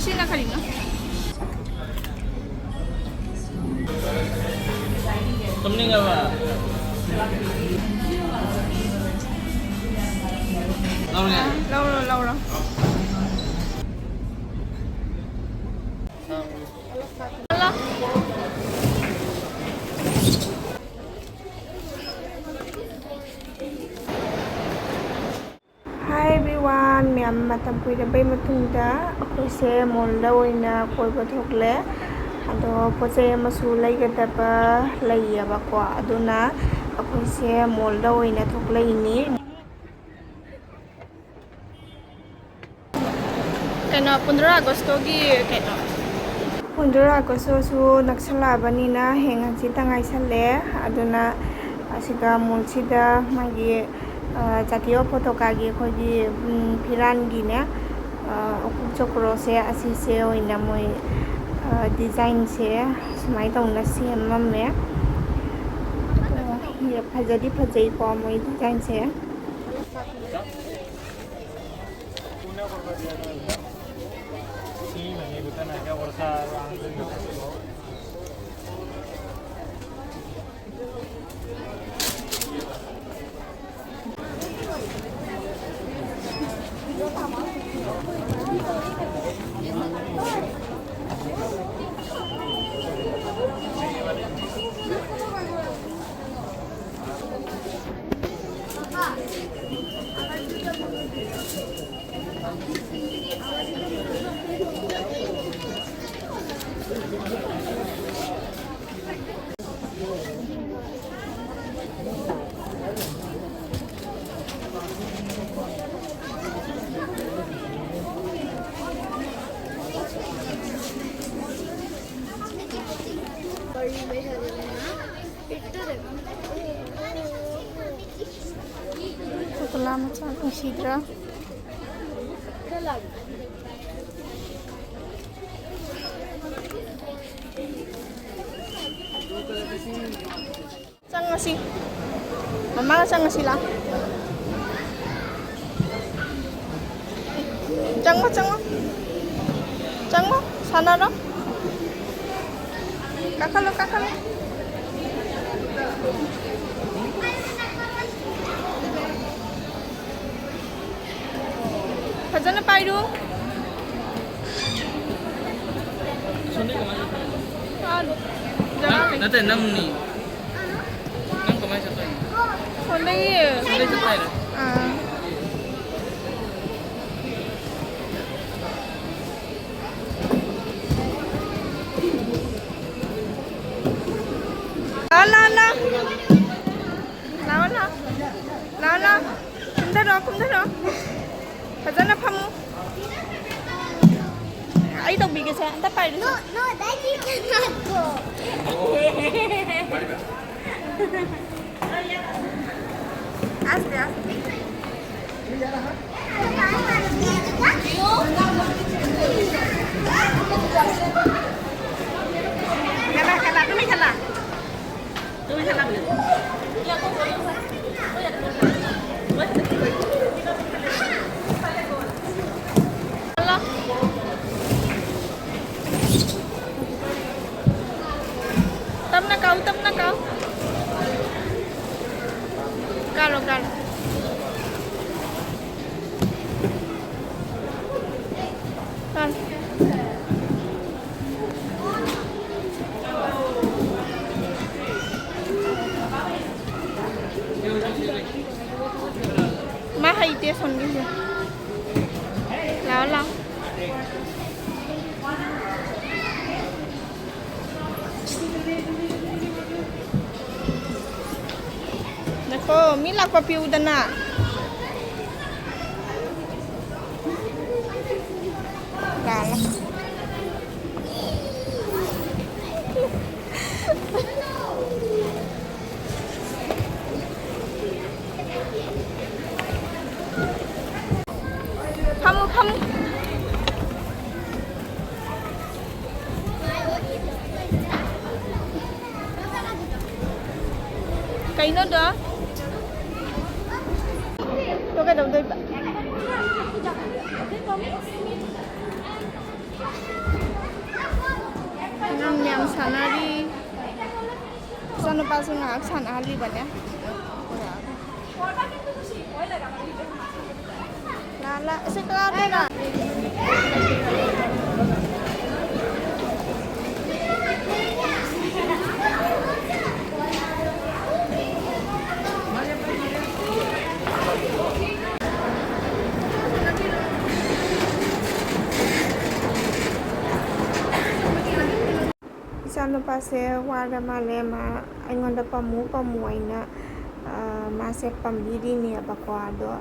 Sina Karina. Tuमने क्या हुआ? Laura. Hello. Hi everyone, miyam matam kuida bay matungda ako se molda oina koiba thokle ado poche masu laigadaba laiyaba ko aduna ako se molda oina thokle ini kena 15 Agosto gi kena 15 Agosto su naksalabani na hengan si tangai sale aduna asiga molsida magi Jatiyo Potokagi khodi Pirangi ne chokro se asi se oina moi design se smai tong na siam me ye phajadi phajai ko moi design se Lama macam Ngasidi. Saan nga si? Mama, saan nga sila? Diyan mo. Sana na? Kakalo. Pazana paidu. Nanti nang ni. Nang kemana satu ini? Sunday satu ini. La. Kumdaro. Pazana pamu. Ay tong bigay sa anta pa. No, Daddy cannot go. Aste. Kala, kami kala. Tâm na kau. Kalo. Mahal dia sondi. Lao. Nako, mila ko piuda na. Lala. Kamu. Cái nó đó. Tôi cái đầu tôi ꯃꯁꯥꯁꯨ ꯉꯥꯏꯍꯥꯛ ꯁꯥꯟꯅꯍꯜꯂꯤꯕꯅꯦ ꯂꯥ ꯁꯤ ꯀꯥꯗꯅ ꯏꯆꯥꯅꯨꯄꯥꯁꯦ war ꯃꯥꯜꯂꯦ ꯃꯥ ꯑꯩꯉꯣꯟꯗ ꯄꯝꯃꯨ ꯑꯩꯅ ꯃꯥꯁꯦ ꯄꯝꯕꯤꯔꯤꯅꯦꯕꯀꯣ ꯑꯗꯣ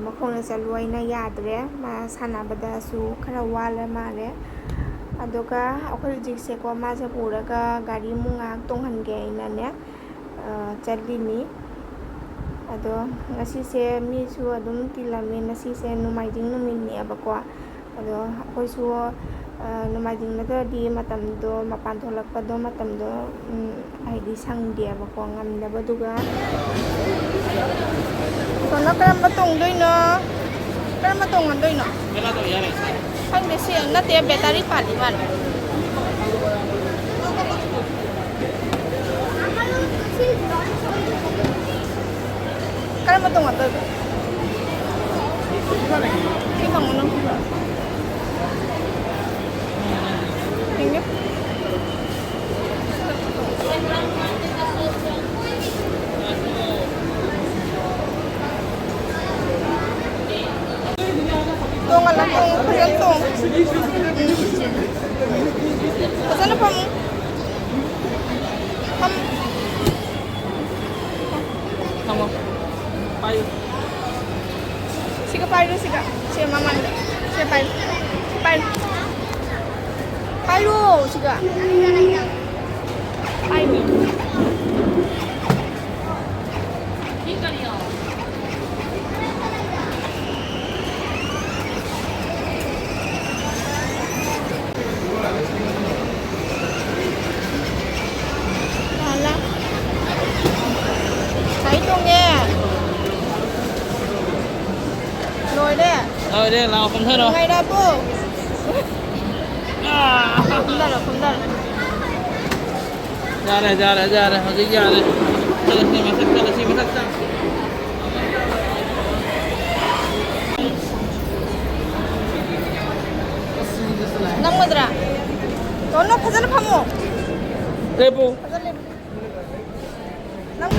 ꯃꯈꯣꯡꯅ ꯆꯠꯂꯨ ꯑꯩꯅ ꯌꯥꯗ꯭ꯔꯦ ꯃꯥ ꯁꯥꯟꯅꯕꯗꯁꯨ ꯈꯔ ꯋꯥꯔ ꯃꯥꯜꯂꯦ ꯑꯗꯨꯒ ꯑꯩꯈꯣꯏ ꯍꯧꯖꯤꯛꯁꯦꯀꯣ ꯃꯥꯁꯦ ꯄꯨꯔꯒ ꯒꯥꯔꯤ ꯑꯃꯨꯛ ꯉꯥꯏꯍꯥꯛ ꯇꯣꯡꯍꯟꯒꯦ ꯑꯩꯅꯅꯦ ꯆꯠꯂꯤꯅꯤ ꯑꯗꯣ ꯉꯁꯤꯁꯦ ꯃꯤꯁꯨ ꯑꯗꯨꯝ ꯇꯤꯜꯂꯝꯃꯤ ꯉꯁꯤꯁꯦ ꯅꯣꯡꯃꯥꯏꯖꯤꯡ ꯅꯨꯃꯤꯠꯅꯦꯕꯀꯣ ꯑꯗꯣ ꯑꯩꯈꯣꯏꯁꯨ ꯅꯣꯡꯃꯥꯏꯖꯤꯡ ꯅꯠꯇ꯭ꯔꯗꯤ ꯃꯇꯝꯗꯣ ꯃꯄꯥꯟ ꯊꯣꯛꯂꯛꯄꯗꯣ ꯃꯇꯝꯗꯣ ꯍꯥꯏꯗꯤ ꯁꯪꯗꯦꯕꯀꯣ ꯉꯝꯗꯕꯗꯨꯒ ꯀꯩꯅꯣ ꯀꯔꯝꯕ ꯇꯣꯡꯗꯣꯏꯅꯣ ꯀꯔꯝꯕ ꯇꯣꯡꯍꯟꯗꯣꯏꯅꯣ ꯈꯪꯗꯦ ꯁꯤ ꯅꯠꯇꯦ ꯕꯦꯇꯥꯔꯤ ꯄꯥꯜꯂꯤ ꯃꯥꯜꯂꯦ 그러면 또 어떨까? 이거 뭐노? 이게? 똥알라 똥, 그냥 똥. 어쩌나 팜? 팜. Tama. Payo. Siga payo siga. Siya mamanda. Siya payo. Payo. Payo siga. Payo. Hala. Thấy tôi nghe. Rồi đấy. Rồi đây là không thấy đâu. Ngay đây bố. À. Không đây rồi, không đây. Ra đây, ra đây, ra đây, họ ra đây. Đây là xin mà sắc. 남무들아, 너는 파전을 파모. Repo. 파전 레. 남.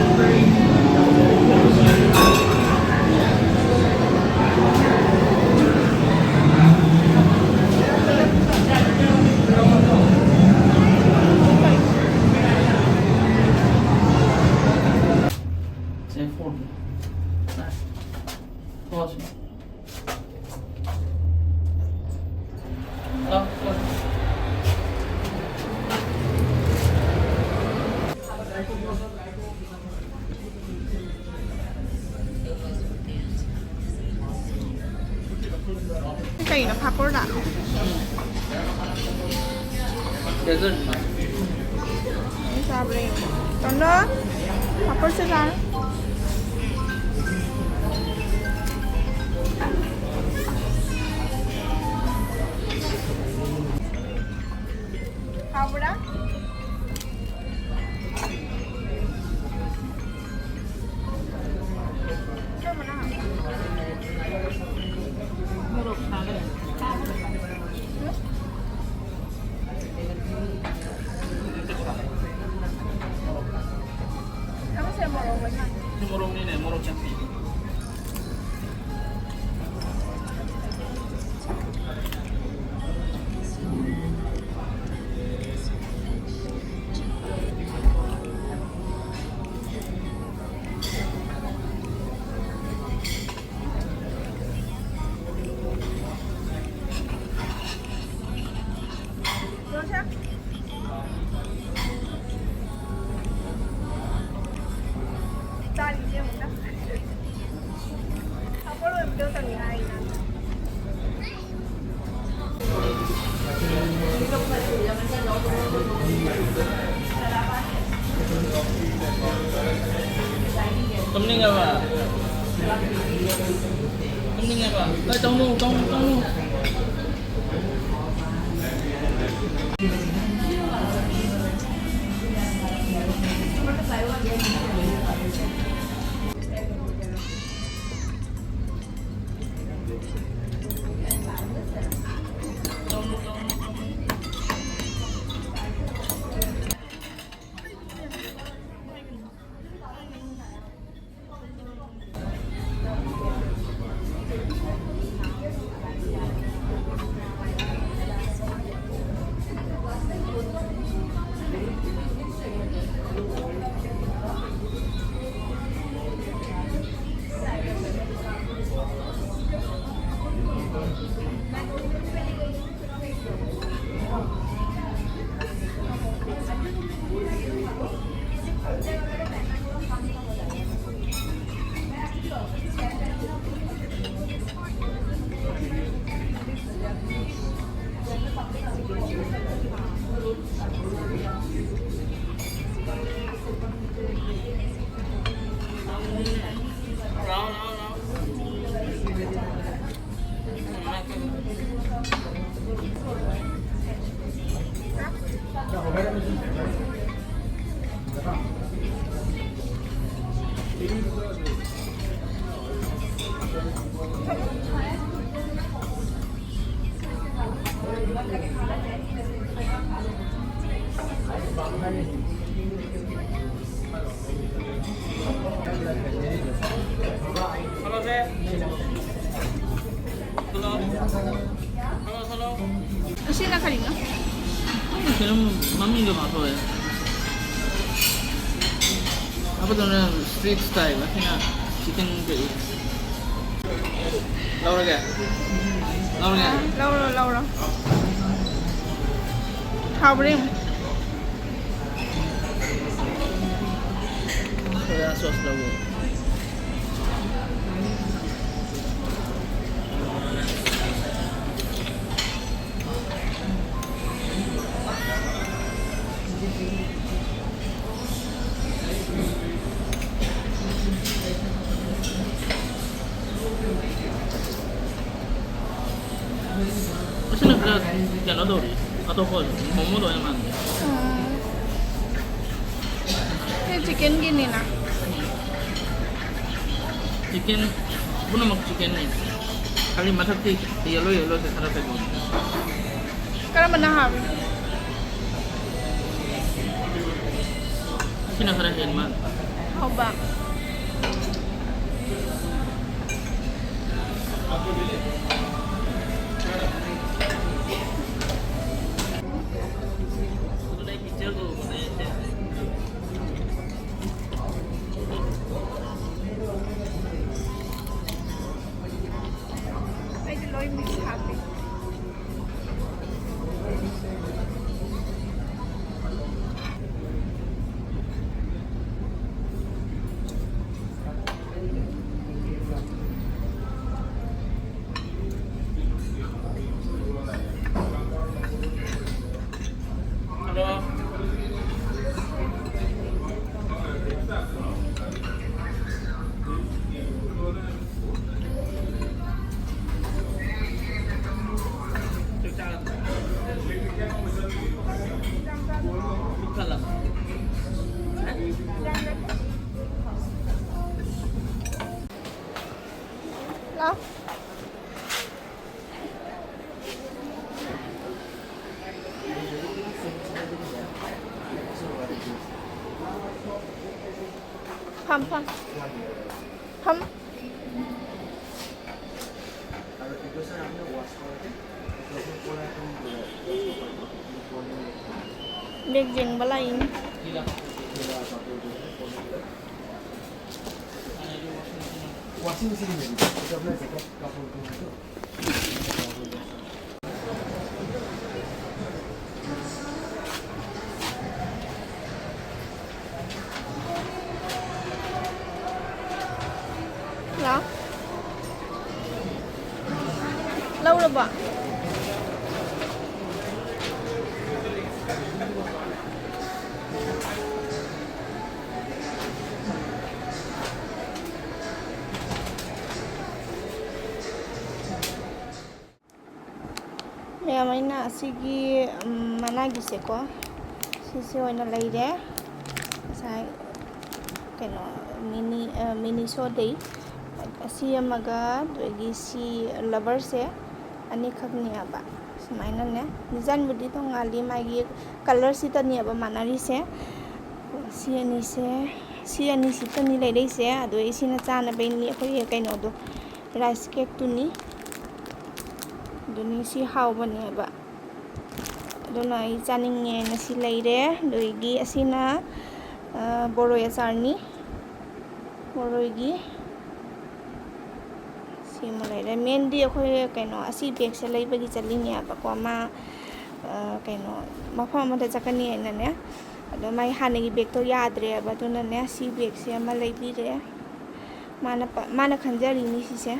Sen får det. Nej. Varsågod. Ja, får det. cái nó phá bớt à? Dessert. Sao vậy? Còn nữa, phá bớt sẽ ra. How about that? Murong ni murong cantik. Tấm ninh à bà? Tấm ninh à bà? Đây trong nu. Asin na kalinga. Film mami juga masuk ya. Apa tuh street style? Akhirnya chicken curry. Laura क्या? Laura क्या? Laura. Haubrim. Soya sauce lagu. Masih nak jalan dori atau apa? Momo doa yang mana? Ini chicken gini na. Chicken, bukan mak chicken ni. Kali mata ti yellow sekarang saya guna. Karena mana habi? Masih nak kerja yang mana? Haubak. Lah. Pam. Beg jeng balai ini. Washing machine में तो अपना jacket कपड़ों को Lah. Lâu rồi bà. May na sige managi se ko. Sisi oy na laide. Sa kano mini so day. Asi amaga dogi si lover se ani khagni aba. Sumaina ne. Nizan budi to ngali magi color si ta ni aba manari se. Si ani si ta ni laide se ado isi na cha na be ni khoi kaino do. Rice cake tu ni. Duni si hau bani ba dona I chaning nge na si leire doigi asina boroi acharni boroigi si ma leire mendi akhoi kaino asi bag se leibagi chalini ba ko ma kaino mafam ma da chakani na ne ado mai hanagi bag to yadre ba dona ne si bag se ma leibi re mana khanjari ni si se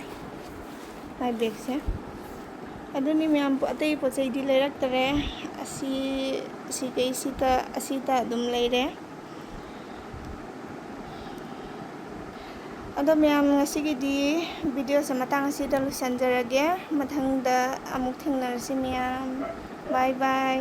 mai bag se aduni myam atei pochai di lerak tare asi kei asita dum leire ꯑꯗꯣ ꯃꯌꯥꯝ ꯉꯁꯤꯒꯤꯗꯤ ꯚꯤꯗꯤꯑꯣꯁꯦ ꯃꯇꯥꯡ ꯑꯁꯤꯗ ꯂꯣꯏꯁꯤꯟꯖꯔꯒꯦ ꯃꯊꯪꯗ ꯑꯃꯨꯛ ꯊꯦꯡꯅꯔꯁꯤ ꯃꯌꯥꯝ ꯕꯥꯏ ꯕꯥꯏ